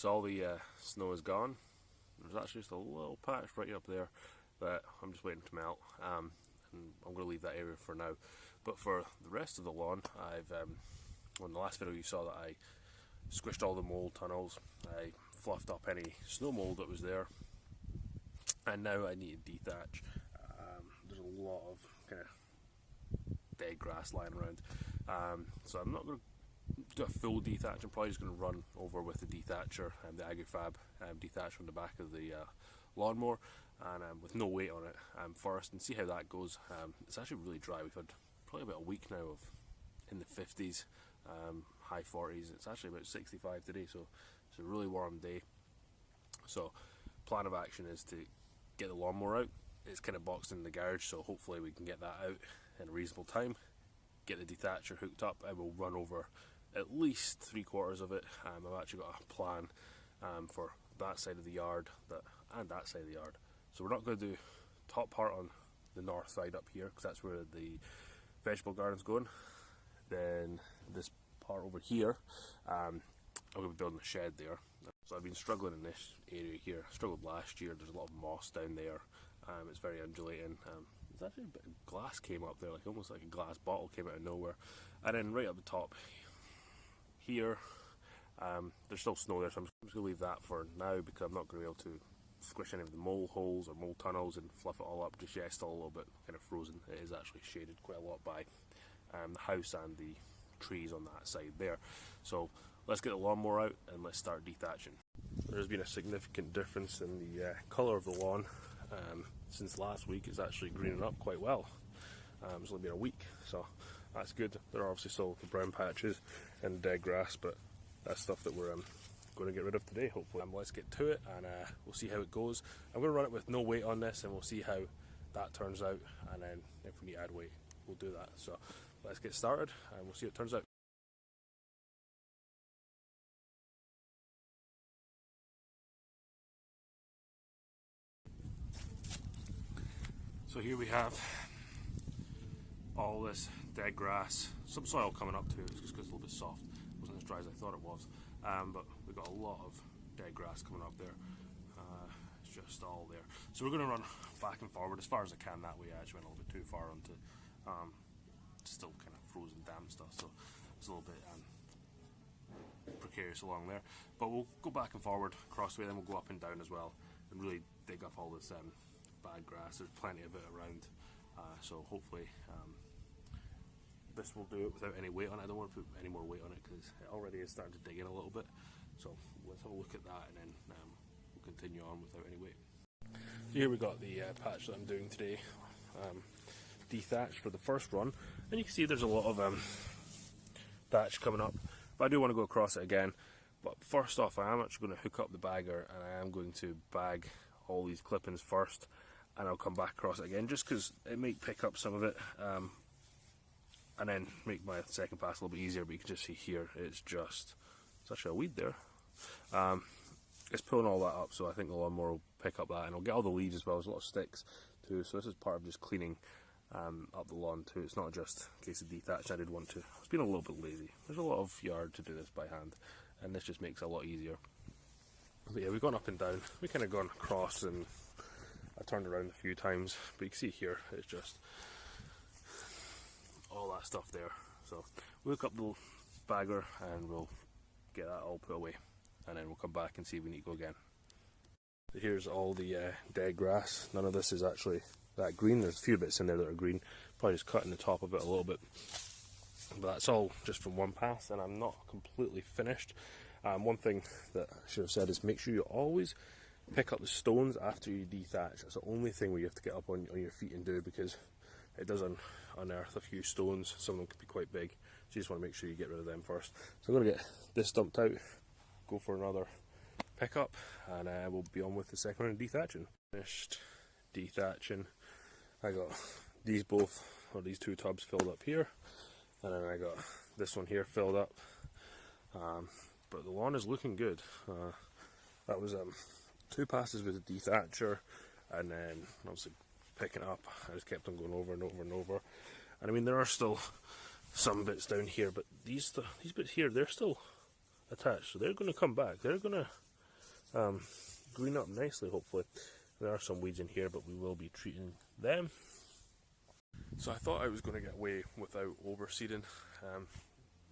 So all the snow is gone. There's actually just a little patch right up there that I'm just waiting to melt, and I'm going to leave that area for now. But for the rest of the lawn, I've in the last video you saw that I squished all the mold tunnels, I fluffed up any snow mold that was there, and now I need to dethatch. There's a lot of kind of dead grass lying around, so I'm not going to do a full dethatch. I'm probably just going to run over with the Dethatcher and the Agri-Fab dethatcher on the back of the lawnmower, and with no weight on it first, and see how that goes. It's actually really dry. We've had probably about a week now of in the 50s, high 40s. It's actually about 65 today, so it's a really warm day. So plan of action is to get the lawnmower out. It's kind of boxed in the garage, so hopefully we can get that out in a reasonable time. Get the Dethatcher hooked up. I will run over at least 3/4 of it. I've actually got a plan for that side of the yard and that side of the yard. So we're not going to do top part on the north side up here, because that's where the vegetable garden's going. Then this part over here, I'm going to be building a shed there. So I've been struggling in this area here. I struggled last year. There's a lot of moss down there. It's very undulating. There's actually a bit of glass came up there, like almost like a glass bottle came out of nowhere. And then right up the top here, there's still snow there, so I'm just going to leave that for now, because I'm not going to be able to squish any of the mole holes or mole tunnels and fluff it all up just yet. It's still a little bit kind of frozen. It is actually shaded quite a lot by the house and the trees on that side there. So let's get the lawnmower out and let's start dethatching. There's been a significant difference in the colour of the lawn since last week. It's actually greening up quite well. It's only been a week, so that's good. There are obviously still the brown patches and dead grass, but that's stuff that we're going to get rid of today, hopefully. Let's get to it, and we'll see how it goes. I'm going to run it with no weight on this, and we'll see how that turns out, and then if we need to add weight, we'll do that. So let's get started, and we'll see how it turns out. So here we have all this dead grass, some soil coming up too, just because it's a little bit soft. It wasn't as dry as I thought it was, but we've got a lot of dead grass coming up there. It's just all there. So we're going to run back and forward as far as I can that way. I actually went a little bit too far onto still kind of frozen damp stuff, so it's a little bit precarious along there. But we'll go back and forward across the way, then we'll go up and down as well, and really dig up all this bad grass. There's plenty of it around, so hopefully this will do it without any weight on it. I don't want to put any more weight on it because it already is starting to dig in a little bit. So let's have a look at that, and then we'll continue on without any weight. So here we got the patch that I'm doing today, dethatch for the first run, and you can see there's a lot of thatch coming up, but I do want to go across it again. But first off, I am actually going to hook up the bagger, and I am going to bag all these clippings first, and I'll come back across it again, just because it might pick up some of it, and then make my second pass a little bit easier. But you can just see here, it's actually a weed there. It's pulling all that up, so I think the lawnmower will pick up that, and I'll get all the leaves as well. There's a lot of sticks too, so this is part of just cleaning up the lawn too. It's not just a case of dethatch. I did want to. I was being a little bit lazy. There's a lot of yard to do this by hand, and this just makes it a lot easier. But yeah, we've gone up and down. We've kind of gone across, and I turned around a few times, but you can see here it's just all that stuff there. So we'll hook up the bagger and we'll get that all put away, and then we'll come back and see if we need to go again. So here's all the dead grass. None of this is actually that green. There's a few bits in there that are green, probably just cutting the top of it a little bit, but that's all just from one pass, and I'm not completely finished. One thing that I should have said is make sure you always pick up the stones after you dethatch. That's the only thing where you have to get up on your feet and do, because it does unearth a few stones. Some of them could be quite big, so you just want to make sure you get rid of them first. So I'm going to get this dumped out, go for another pickup, and we'll be on with the second round of dethatching. Finished dethatching. I got these two tubs filled up here, and then I got this one here filled up. But the lawn is looking good. That was 2 passes with the Dethatcher, and then obviously picking it up. I just kept on going over and over and over. And I mean, there are still some bits down here, but these bits here, they're still attached, so they're going to come back. They're going to green up nicely, hopefully. There are some weeds in here, but we will be treating them. So I thought I was going to get away without overseeding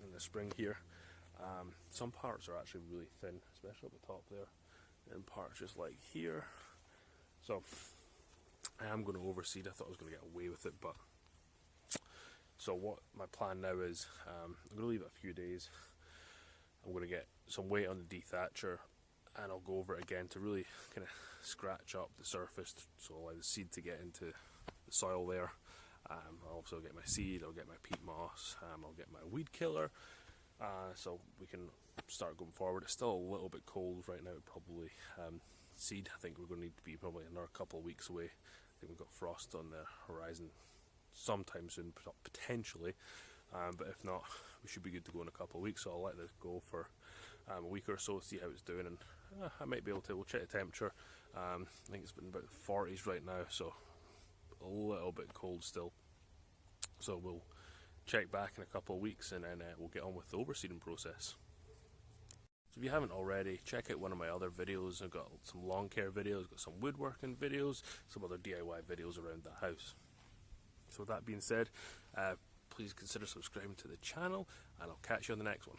in the spring here. Some parts are actually really thin, especially at the top there, and parts just like here. So I am going to overseed. I thought I was going to get away with it, but so what my plan now is, I'm going to leave it a few days. I'm going to get some weight on the Dethatcher, and I'll go over it again to really kind of scratch up the surface, so allow the seed to get into the soil there. I'll also get my seed, I'll get my peat moss, I'll get my weed killer, so we can start going forward. It's still a little bit cold right now, probably. Seed, I think we're going to need to be probably another couple of weeks away. I think we've got frost on the horizon sometime soon, potentially, but if not, we should be good to go in a couple of weeks. So I'll let this go for a week or so, see how it's doing, and I might be able to. We'll check the temperature. I think it's been about the 40s right now, so a little bit cold still. So we'll check back in a couple of weeks, and then we'll get on with the overseeding process. So if you haven't already, check out one of my other videos. I've got some lawn care videos, got some woodworking videos, some other DIY videos around the house. So with that being said, please consider subscribing to the channel, and I'll catch you on the next one.